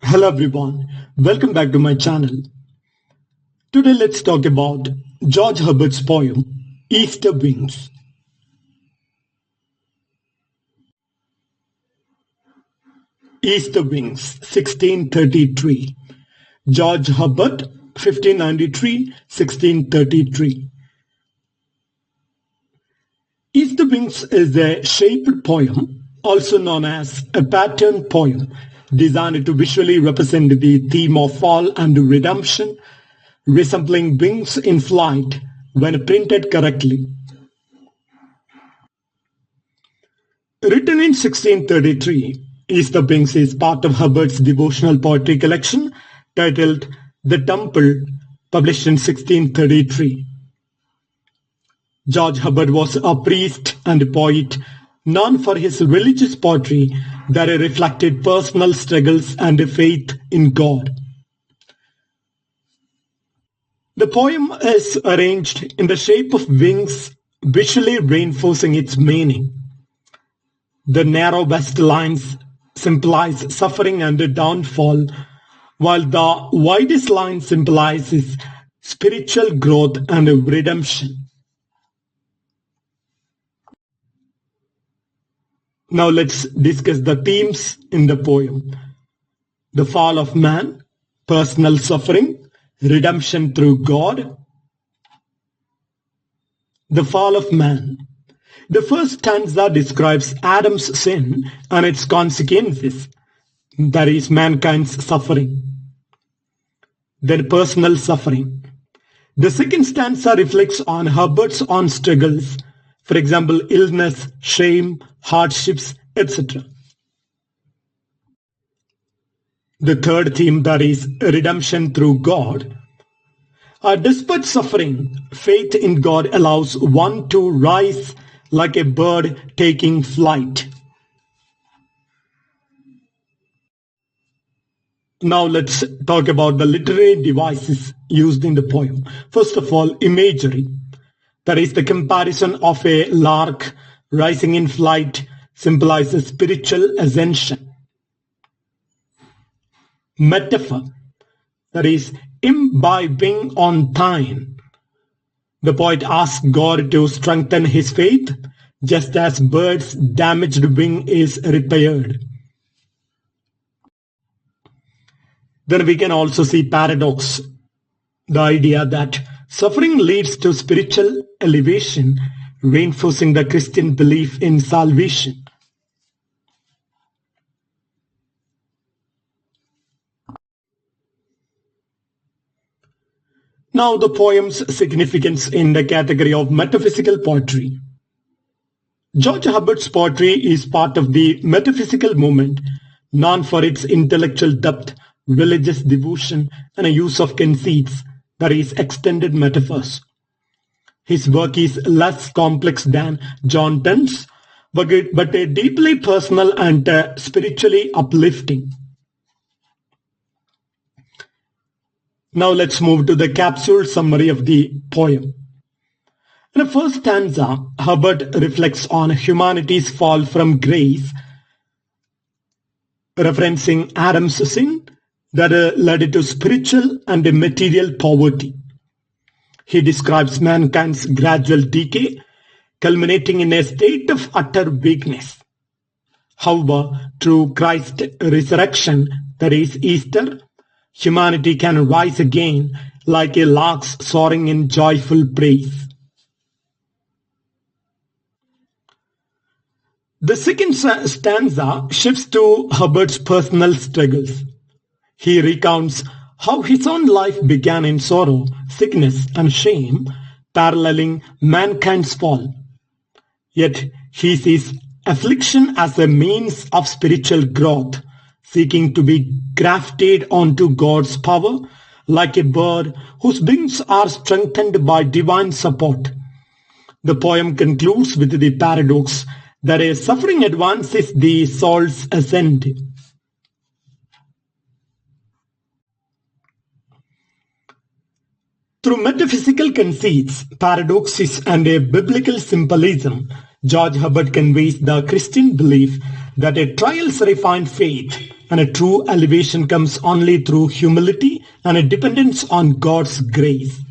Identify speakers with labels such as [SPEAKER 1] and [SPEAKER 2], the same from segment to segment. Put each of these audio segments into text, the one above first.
[SPEAKER 1] Hello everyone, welcome back to my channel. Today let's talk about George Herbert's poem Easter Wings. Easter Wings, 1633. George Herbert, 1593-1633. Easter Wings is a shaped poem, also known as a pattern poem, designed to visually represent the theme of fall and redemption, resembling wings in flight when printed correctly. Written in 1633, Easter Wings is part of Herbert's devotional poetry collection titled The Temple, published in 1633. George Herbert was a priest and a poet known for his religious poetry that reflected personal struggles and faith in God. The poem is arranged in the shape of wings, visually reinforcing its meaning. The narrow west lines symbolize suffering and downfall, while the widest line symbolizes spiritual growth and redemption. Now let's discuss the themes in the poem. The fall of man, personal suffering, redemption through God. The fall of man. The first stanza describes Adam's sin and its consequences, that is, mankind's suffering. Then personal suffering. The second stanza reflects on Herbert's own struggles, for example, illness, shame, hardships, etc. The third theme, that is redemption through God. Despite suffering, faith in God allows one to rise like a bird taking flight. Now let's talk about the literary devices used in the poem. First of all, imagery. That is, the comparison of a lark rising in flight symbolizes spiritual ascension. Metaphor, that is, imbibing on time. The poet asks God to strengthen his faith, just as bird's damaged wing is repaired. Then we can also see paradox, the idea that suffering leads to spiritual elevation, reinforcing the Christian belief in salvation. Now the poem's significance in the category of metaphysical poetry. George Herbert's poetry is part of the metaphysical movement, known for its intellectual depth, religious devotion, and a use of conceits, that is, extended metaphors. His work is less complex than John Donne's, but deeply personal and spiritually uplifting. Now let's move to the capsule summary of the poem. In the first stanza, Herbert reflects on humanity's fall from grace, referencing Adam's sin that led to spiritual and material poverty. He describes mankind's gradual decay, culminating in a state of utter weakness. However, through Christ's resurrection, that is Easter, humanity can rise again like a lark soaring in joyful praise. The second stanza shifts to Herbert's personal struggles. He recounts how his own life began in sorrow, sickness, and shame, paralleling mankind's fall. Yet he sees affliction as a means of spiritual growth, seeking to be grafted onto God's power, like a bird whose wings are strengthened by divine support. The poem concludes with the paradox that a suffering advances the soul's ascent. Through metaphysical conceits, paradoxes, and a biblical symbolism, George Herbert conveys the Christian belief that a trials refine faith and a true elevation comes only through humility and a dependence on God's grace.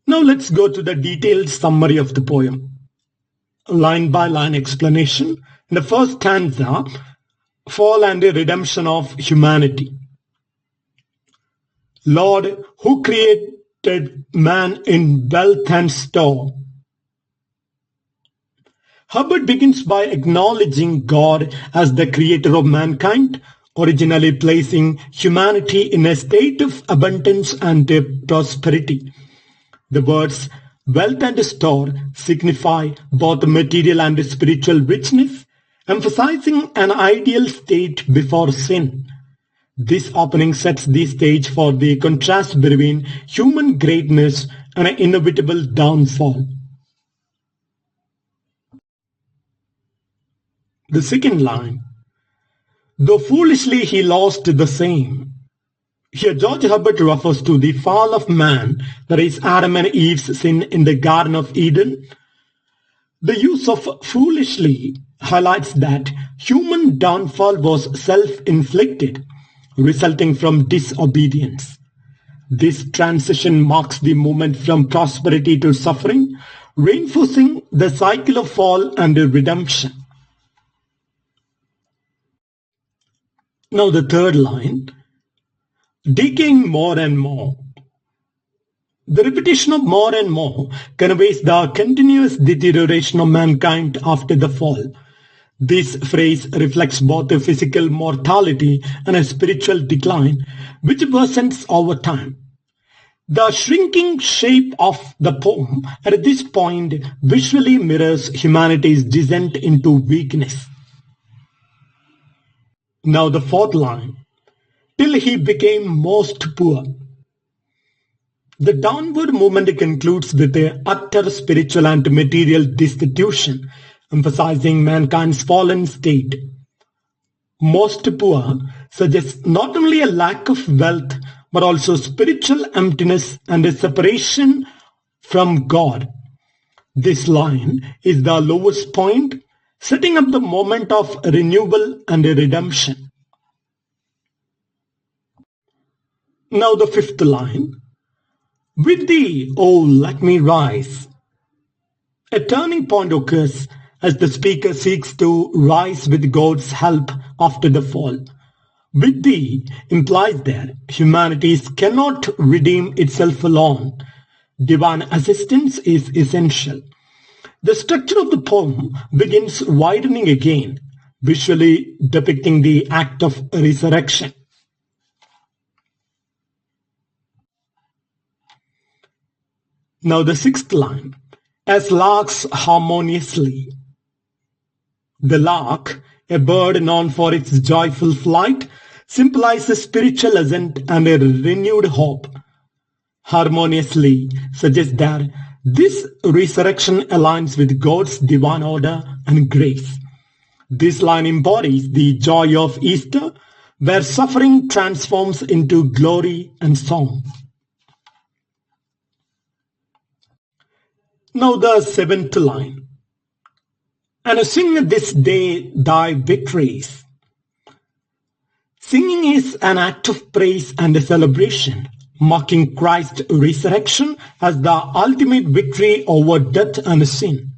[SPEAKER 1] Now let's go to the detailed summary of the poem. Line by line explanation. In the first stanza, fall and the redemption of humanity. Lord, who created man in wealth and store. Herbert begins by acknowledging God as the creator of mankind, originally placing humanity in a state of abundance and prosperity. The words wealth and store signify both material and spiritual richness, emphasizing an ideal state before sin. This opening sets the stage for the contrast between human greatness and an inevitable downfall. The second line, though foolishly he lost the same. Here George Herbert refers to the fall of man, that is Adam and Eve's sin in the Garden of Eden. The use of foolishly highlights that human downfall was self-inflicted, resulting from disobedience. This transition marks the movement from prosperity to suffering, reinforcing the cycle of fall and redemption. Now the third line, decaying more and more. The repetition of more and more conveys the continuous deterioration of mankind after the fall. This phrase reflects both a physical mortality and a spiritual decline, which worsens over time. The shrinking shape of the poem at this point visually mirrors humanity's descent into weakness. Now the fourth line, till he became most poor. The downward movement concludes with a utter spiritual and material destitution, emphasizing mankind's fallen state. Most poor suggests not only a lack of wealth, but also spiritual emptiness and a separation from God. This line is the lowest point, setting up the moment of renewal and redemption. Now the fifth line, with thee, O let me rise. A turning point occurs as the speaker seeks to rise with God's help after the fall. With thee implies that humanity cannot redeem itself alone. Divine assistance is essential. The structure of the poem begins widening again, visually depicting the act of resurrection. Now the sixth line, as larks harmoniously. The lark, a bird known for its joyful flight, symbolizes spiritual ascent and a renewed hope. Harmoniously suggests that this resurrection aligns with God's divine order and grace. This line embodies the joy of Easter, where suffering transforms into glory and song. Now the seventh line, and sing this day thy victories. Singing is an act of praise and a celebration, marking Christ's resurrection as the ultimate victory over death and sin.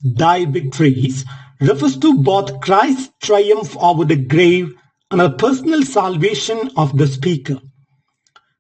[SPEAKER 1] Thy victories refers to both Christ's triumph over the grave and a personal salvation of the speaker.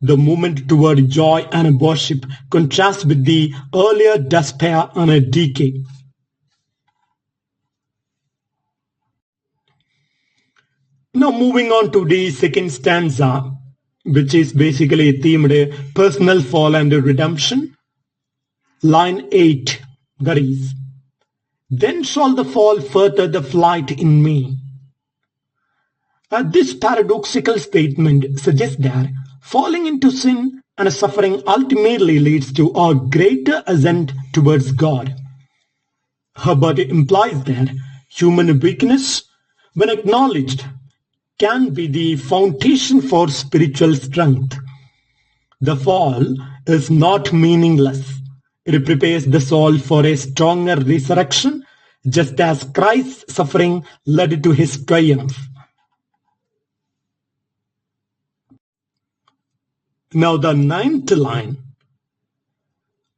[SPEAKER 1] The movement toward joy and worship contrasts with the earlier despair and decay. Now moving on to the second stanza, which is basically themed personal fall and redemption. Line 8, that is, then shall the fall further the flight in me. This paradoxical statement suggests that falling into sin and suffering ultimately leads to a greater ascent towards God. Herbert implies that human weakness, when acknowledged, can be the foundation for spiritual strength. The fall is not meaningless. It prepares the soul for a stronger resurrection, just as Christ's suffering led to his triumph. Now the 9th line.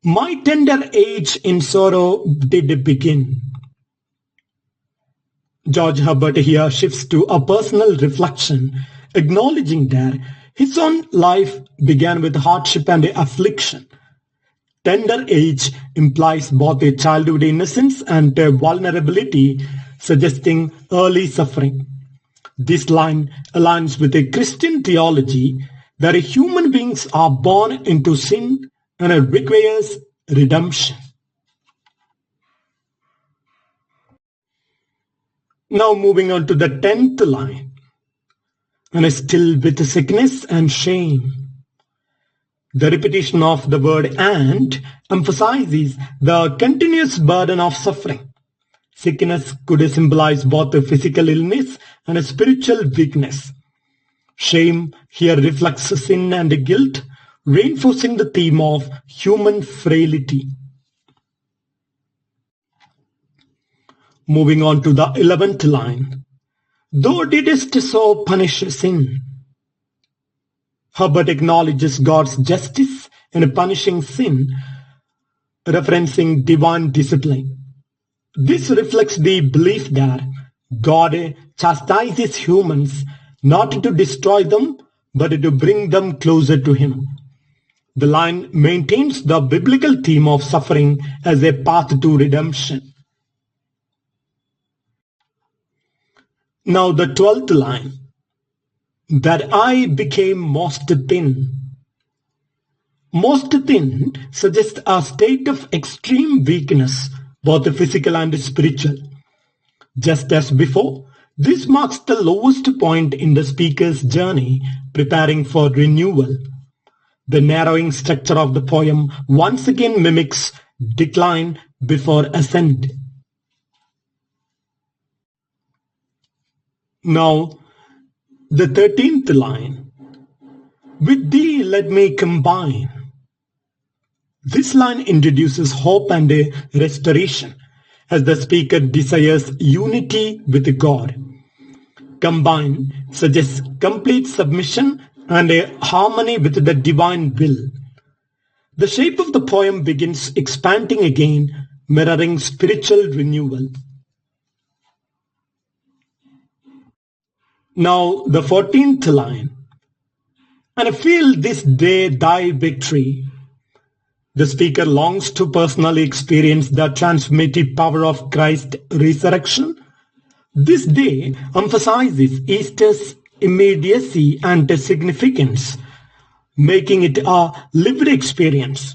[SPEAKER 1] My tender age in sorrow did begin. George Herbert here shifts to a personal reflection, acknowledging that his own life began with hardship and affliction. Tender age implies both a childhood innocence and a vulnerability, suggesting early suffering. This line aligns with a Christian theology that human beings are born into sin and it requires redemption. Now moving on to the 10th line. And still with sickness and shame. The repetition of the word "and" emphasizes the continuous burden of suffering. Sickness could symbolize both a physical illness and a spiritual weakness. Shame here reflects sin and guilt, reinforcing the theme of human frailty. Moving on to the 11th line. Thou didst so punish sin. Herbert acknowledges God's justice in punishing sin, referencing divine discipline. This reflects the belief that God chastises humans not to destroy them, but to bring them closer to Him. The line maintains the biblical theme of suffering as a path to redemption. Now the 12th line. That I became most thin. Most thin suggests a state of extreme weakness, both physical and spiritual. Just as before, this marks the lowest point in the speaker's journey, preparing for renewal. The narrowing structure of the poem once again mimics decline before ascent. Now, the 13th line. With thee let me combine. This line introduces hope and a restoration, as the speaker desires unity with God. Combine suggests complete submission and a harmony with the divine will. The shape of the poem begins expanding again, mirroring spiritual renewal. Now the 14th line. And feel this day thy victory. The speaker longs to personally experience the transformative power of Christ's resurrection. This day emphasizes Easter's immediacy and significance, making it a lived experience.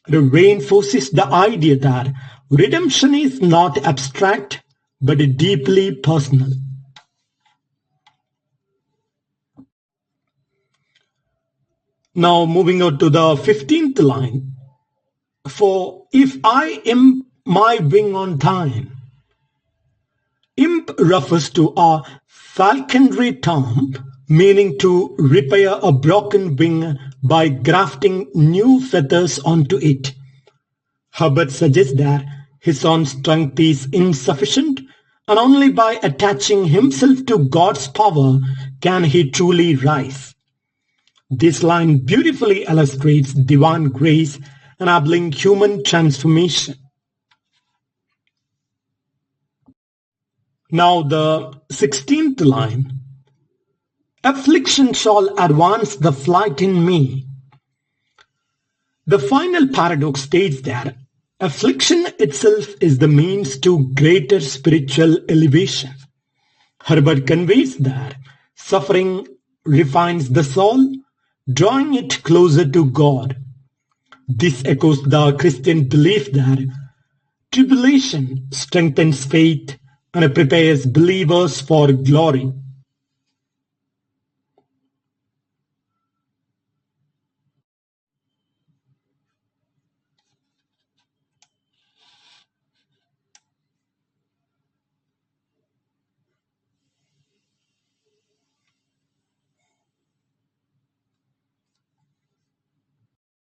[SPEAKER 1] It reinforces the idea that redemption is not abstract, but deeply personal. Now moving on to the 15th line. For if I imp my wing on thine. Imp refers to a falconry term meaning to repair a broken wing by grafting new feathers onto it. Herbert suggests that his own strength is insufficient, and only by attaching himself to God's power can he truly rise. This line beautifully illustrates divine grace enabling human transformation. Now the 16th line. Affliction shall advance the flight in me. The final paradox states that affliction itself is the means to greater spiritual elevation. Herbert conveys that suffering refines the soul, drawing it closer to God. This echoes the Christian belief that tribulation strengthens faith and prepares believers for glory.